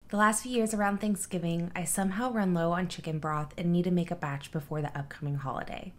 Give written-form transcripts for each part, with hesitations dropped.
The last few years around Thanksgiving, I somehow run low on chicken broth and need to make a batch before the upcoming holiday.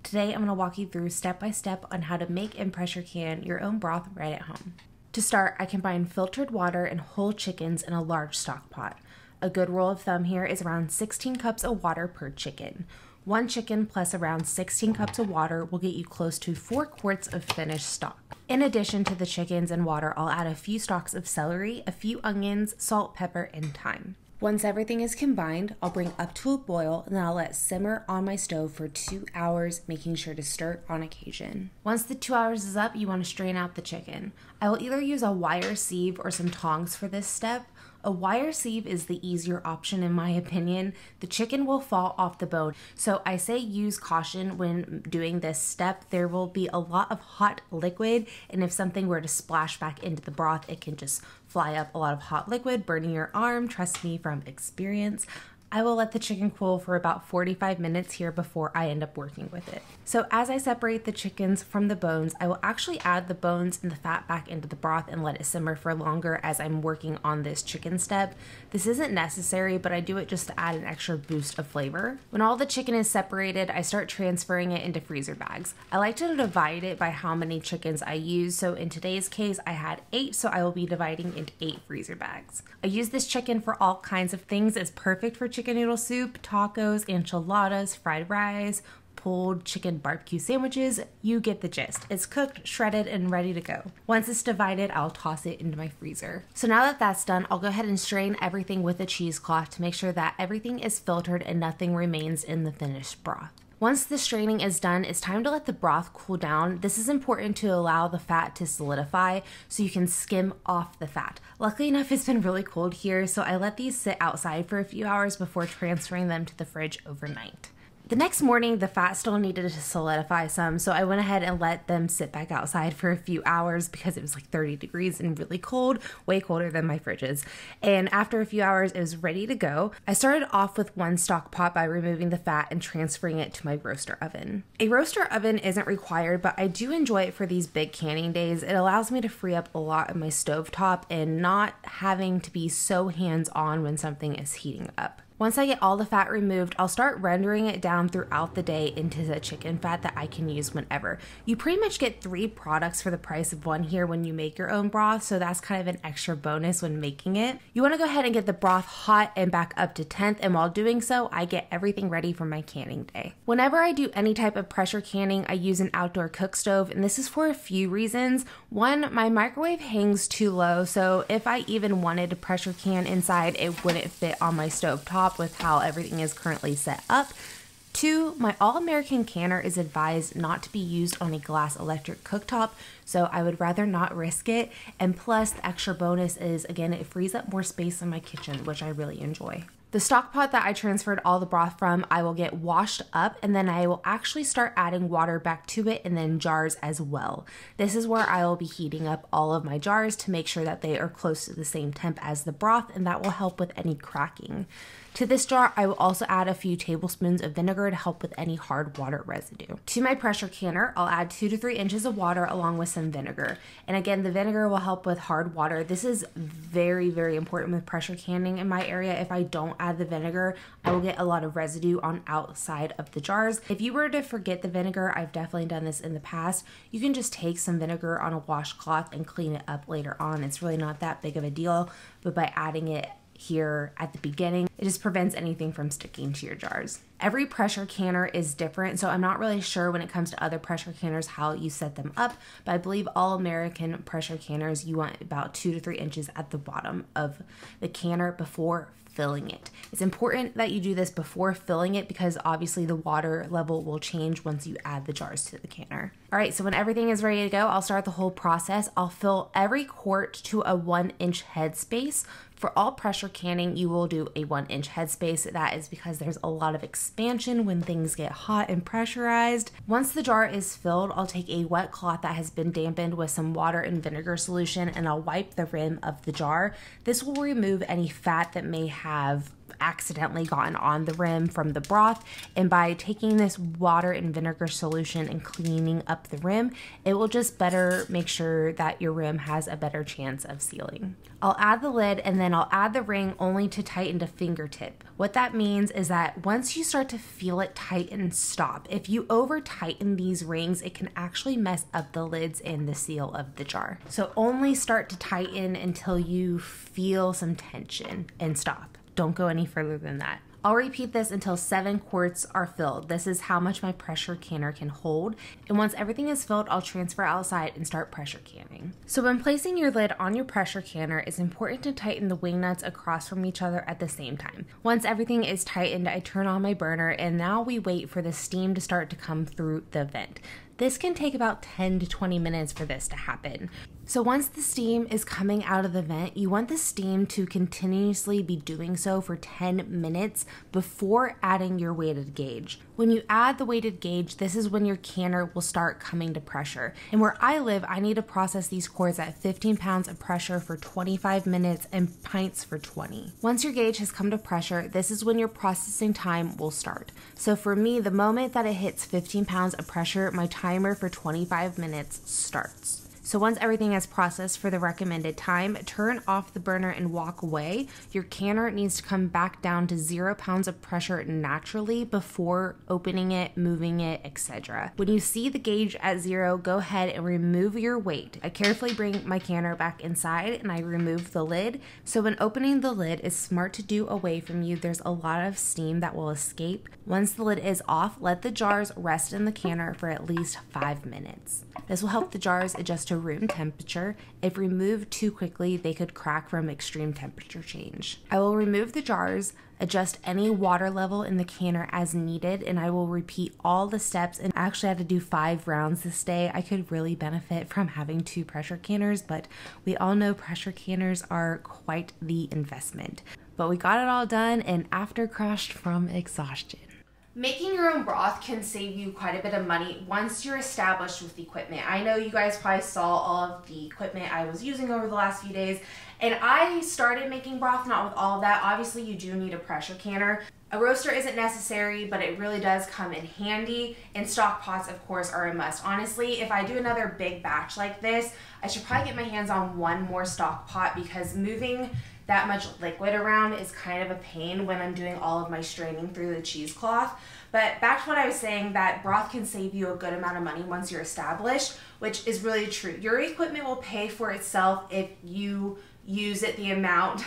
Today, I'm going to walk you through step by step on how to make and pressure can your own broth right at home. To start, I combine filtered water and whole chickens in a large stock pot. A good rule of thumb here is around 16 cups of water per chicken. One chicken plus around 16 cups of water will get you close to 4 quarts of finished stock. In addition to the chickens and water, I'll add a few stalks of celery, a few onions, salt, pepper, and thyme. Once everything is combined, I'll bring up to a boil and then I'll let simmer on my stove for 2 hours, making sure to stir on occasion. Once the 2 hours is up, you want to strain out the chicken. I will either use a wire sieve or some tongs for this step. A wire sieve is the easier option in my opinion. The chicken will fall off the bone, so I say use caution when doing this step. There will be a lot of hot liquid, and if something were to splash back into the broth, it can just fly up a lot of hot liquid, burning your arm. Trust me from experience. I will let the chicken cool for about 45 minutes here before I end up working with it. So as I separate the chickens from the bones, I will actually add the bones and the fat back into the broth and let it simmer for longer as I'm working on this chicken step. This isn't necessary, but I do it just to add an extra boost of flavor. When all the chicken is separated, I start transferring it into freezer bags. I like to divide it by how many chickens I use, so in today's case I had 8, so I will be dividing into 8 freezer bags. I use this chicken for all kinds of things. It's perfect for chicken noodle soup, tacos, enchiladas, fried rice, pulled chicken barbecue sandwiches. You get the gist. It's cooked, shredded, and ready to go. Once it's divided, I'll toss it into my freezer. So now that that's done, I'll go ahead and strain everything with a cheesecloth to make sure that everything is filtered and nothing remains in the finished broth. Once the straining is done, it's time to let the broth cool down. This is important to allow the fat to solidify so you can skim off the fat. Luckily enough, it's been really cold here, so I let these sit outside for a few hours before transferring them to the fridge overnight. The next morning, the fat still needed to solidify some, so I went ahead and let them sit back outside for a few hours because it was like 30 degrees and really cold, way colder than my fridges. And after a few hours, it was ready to go. I started off with one stock pot by removing the fat and transferring it to my roaster oven. A roaster oven isn't required, but I do enjoy it for these big canning days. It allows me to free up a lot of my stovetop and not having to be so hands-on when something is heating up. Once I get all the fat removed, I'll start rendering it down throughout the day into the chicken fat that I can use whenever. You pretty much get 3 products for the price of 1 here when you make your own broth, so that's kind of an extra bonus when making it. You want to go ahead and get the broth hot and back up to 10th, and while doing so, I get everything ready for my canning day. Whenever I do any type of pressure canning, I use an outdoor cook stove, and this is for a few reasons. 1, my microwave hangs too low, so if I even wanted to pressure can inside, it wouldn't fit on my stove top with how everything is currently set up. 2, my All-American canner is advised not to be used on a glass electric cooktop, so I would rather not risk it. And plus, the extra bonus is, again, it frees up more space in my kitchen, which I really enjoy. The stock pot that I transferred all the broth from, I will get washed up, and then I will actually start adding water back to it and then jars as well. This is where I will be heating up all of my jars to make sure that they are close to the same temp as the broth, and that will help with any cracking. To this jar, I will also add a few tablespoons of vinegar to help with any hard water residue. To my pressure canner, I'll add 2 to 3 inches of water along with some vinegar. And again, the vinegar will help with hard water. This is very, very important with pressure canning in my area. If I don't add the vinegar, I will get a lot of residue on outside of the jars. If you were to forget the vinegar, I've definitely done this in the past, you can just take some vinegar on a washcloth and clean it up later on. It's really not that big of a deal, but by adding it here at the beginning, it just prevents anything from sticking to your jars. Every pressure canner is different, so I'm not really sure when it comes to other pressure canners how you set them up, but I believe All-American pressure canners, you want about 2 to 3 inches at the bottom of the canner before filling it. It's important that you do this before filling it because obviously the water level will change once you add the jars to the canner. All right, so when everything is ready to go, I'll start the whole process. I'll fill every quart to a 1-inch headspace. For all pressure canning, you will do a 1-inch headspace. That is because there's a lot of expansion when things get hot and pressurized. Once the jar is filled, I'll take a wet cloth that has been dampened with some water and vinegar solution, and I'll wipe the rim of the jar. This will remove any fat that may have accidentally gotten on the rim from the broth. And by taking this water and vinegar solution and cleaning up the rim, it will just better make sure that your rim has a better chance of sealing. I'll add the lid and then I'll add the ring only to tighten to fingertip. What that means is that once you start to feel it tighten, stop. If you over tighten these rings, it can actually mess up the lids and the seal of the jar. So only start to tighten until you feel some tension and stop. Don't go any further than that. I'll repeat this until 7 quarts are filled. This is how much my pressure canner can hold. And once everything is filled, I'll transfer outside and start pressure canning. So when placing your lid on your pressure canner, it's important to tighten the wing nuts across from each other at the same time. Once everything is tightened, I turn on my burner and now we wait for the steam to start to come through the vent. This can take about 10 to 20 minutes for this to happen. So once the steam is coming out of the vent, you want the steam to continuously be doing so for 10 minutes before adding your weighted gauge. When you add the weighted gauge, this is when your canner will start coming to pressure. And where I live, I need to process these quarts at 15 pounds of pressure for 25 minutes and pints for 20. Once your gauge has come to pressure, this is when your processing time will start. So for me, the moment that it hits 15 pounds of pressure, my timer for 25 minutes starts. So once everything is processed for the recommended time, turn off the burner and walk away. Your canner needs to come back down to 0 pounds of pressure naturally before opening it, moving it, etc. When you see the gauge at 0, go ahead and remove your weight. I carefully bring my canner back inside and I remove the lid. So when opening the lid, it's smart to do away from you. There's a lot of steam that will escape. Once the lid is off, let the jars rest in the canner for at least 5 minutes. This will help the jars adjust to room temperature. If removed too quickly, they could crack from extreme temperature change. I will remove the jars, adjust any water level in the canner as needed, and I will repeat all the steps. And I actually had to do 5 rounds this day. I could really benefit from having 2 pressure canners, but we all know pressure canners are quite the investment. But we got it all done and after crashed from exhaustion. Making your own broth can save you quite a bit of money once you're established with the equipment. I know you guys probably saw all of the equipment I was using over the last few days, and I started making broth, not with all of that. Obviously, you do need a pressure canner. A roaster isn't necessary, but it really does come in handy, and stock pots, of course, are a must. Honestly, if I do another big batch like this, I should probably get my hands on one more stock pot because moving that much liquid around is kind of a pain when I'm doing all of my straining through the cheesecloth. But back to what I was saying, that broth can save you a good amount of money once you're established, which is really true. Your equipment will pay for itself if you use it the amount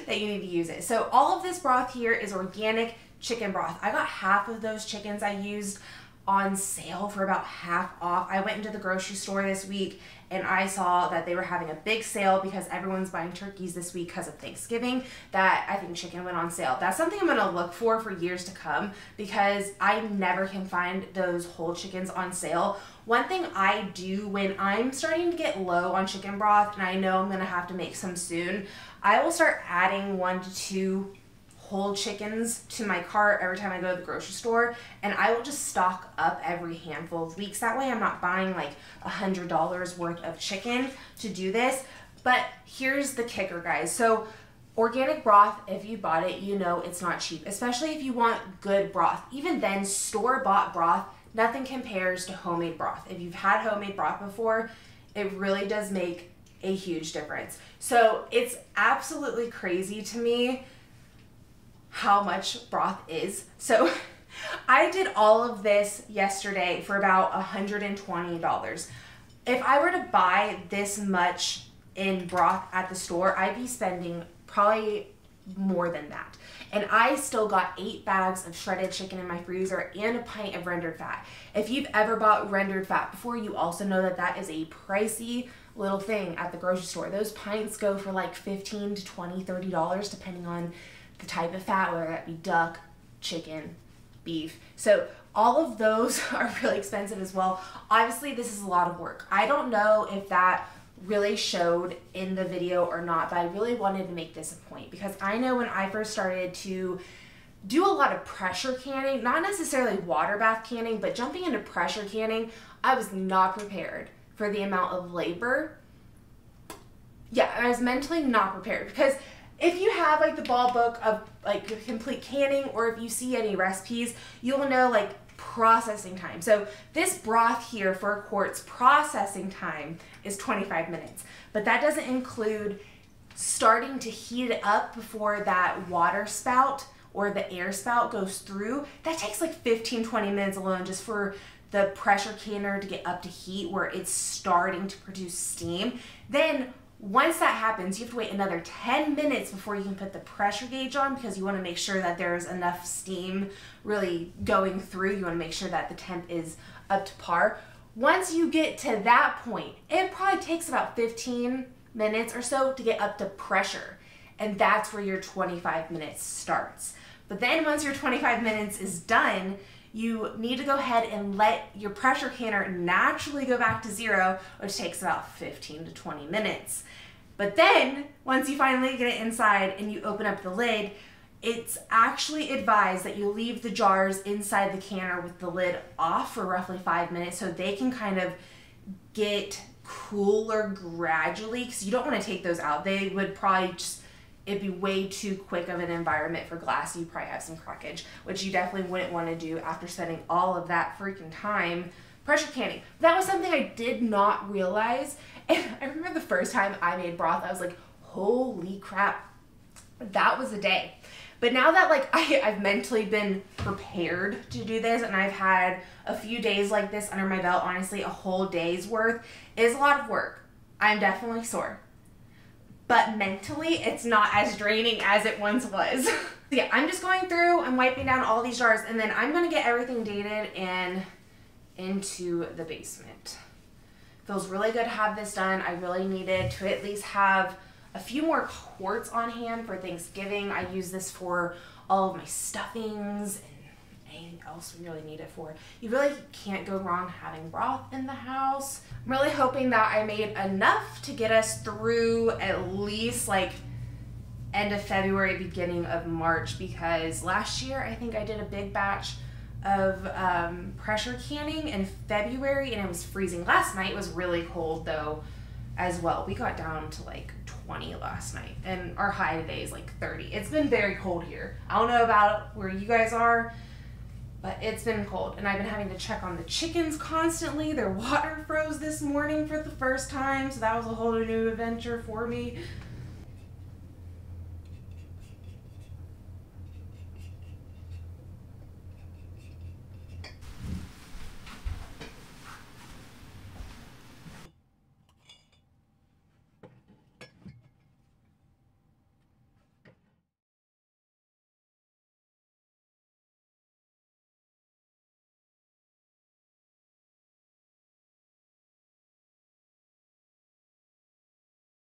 that you need to use it. So all of this broth here is organic chicken broth. I got half of those chickens I used on sale for about half off. I went into the grocery store this week and I saw that they were having a big sale because everyone's buying turkeys this week because of Thanksgiving, that I think chicken went on sale. That's something I'm gonna look for years to come because I never can find those whole chickens on sale. One thing I do when I'm starting to get low on chicken broth and I know I'm gonna have to make some soon, I will start adding 1 to 2 whole chickens to my cart every time I go to the grocery store, and I will just stock up every handful of weeks. That way I'm not buying like $100 worth of chicken to do this. But here's the kicker, guys. So organic broth, if you bought it, you know it's not cheap, especially if you want good broth. Even then, store-bought broth, nothing compares to homemade broth. If you've had homemade broth before, it really does make a huge difference. So it's absolutely crazy to me how much broth is. So I did all of this yesterday for about $120. If I were to buy this much in broth at the store, I'd be spending probably more than that. And I still got 8 bags of shredded chicken in my freezer and a pint of rendered fat. If you've ever bought rendered fat before, you also know that that is a pricey little thing at the grocery store. Those pints go for like $15 to $20, $30 depending on the type of fat, whether that be duck, chicken, beef. So all of those are really expensive as well. Obviously, this is a lot of work. I don't know if that really showed in the video or not, but I really wanted to make this a point because I know when I first started to do a lot of pressure canning, not necessarily water bath canning, but jumping into pressure canning, I was not prepared for the amount of labor. Yeah, I was mentally not prepared because if you have like the ball book of like complete canning, or if you see any recipes, you'll know like processing time. So this broth here for a quart's processing time is 25 minutes, but that doesn't include starting to heat it up before that water spout or the air spout goes through. That takes like 15-20 minutes alone just for the pressure canner to get up to heat where it's starting to produce steam. Then once that happens, you have to wait another 10 minutes before you can put the pressure gauge on, because you want to make sure that there's enough steam really going through. You want to make sure that the temp is up to par. Once you get to that point, it probably takes about 15 minutes or so to get up to pressure. And that's where your 25 minutes starts. But then once your 25 minutes is done, you need to go ahead and let your pressure canner naturally go back to 0, which takes about 15 to 20 minutes. But then, once you finally get it inside and you open up the lid, it's actually advised that you leave the jars inside the canner with the lid off for roughly 5 minutes so they can kind of get cooler gradually, because you don't want to take those out. They would probably just, it'd be way too quick of an environment for glass. You probably have some crackage, which you definitely wouldn't want to do after spending all of that freaking time pressure canning. That was something I did not realize. And I remember the first time I made broth, I was like, holy crap, that was a day. But now that like I've mentally been prepared to do this, and I've had a few days like this under my belt, honestly, a whole day's worth is a lot of work. I'm definitely sore. But mentally, it's not as draining as it once was. So yeah, I'm just going through, I'm wiping down all these jars, and then I'm gonna get everything dated and into the basement. Feels really good to have this done. I really needed to at least have a few more quarts on hand for Thanksgiving. I use this for all of my stuffings and anything else we really need it for. You really can't go wrong having broth in the house. I'm really hoping that I made enough to get us through at least like end of February, beginning of March, because last year I think I did a big batch of pressure canning in February and it was freezing. Last night was really cold though as well. We got down to like 20 last night and our high today is like 30. It's been very cold here. I don't know about where you guys are, but it's been cold, and I've been having to check on the chickens constantly. Their water froze this morning for the first time, so that was a whole new adventure for me.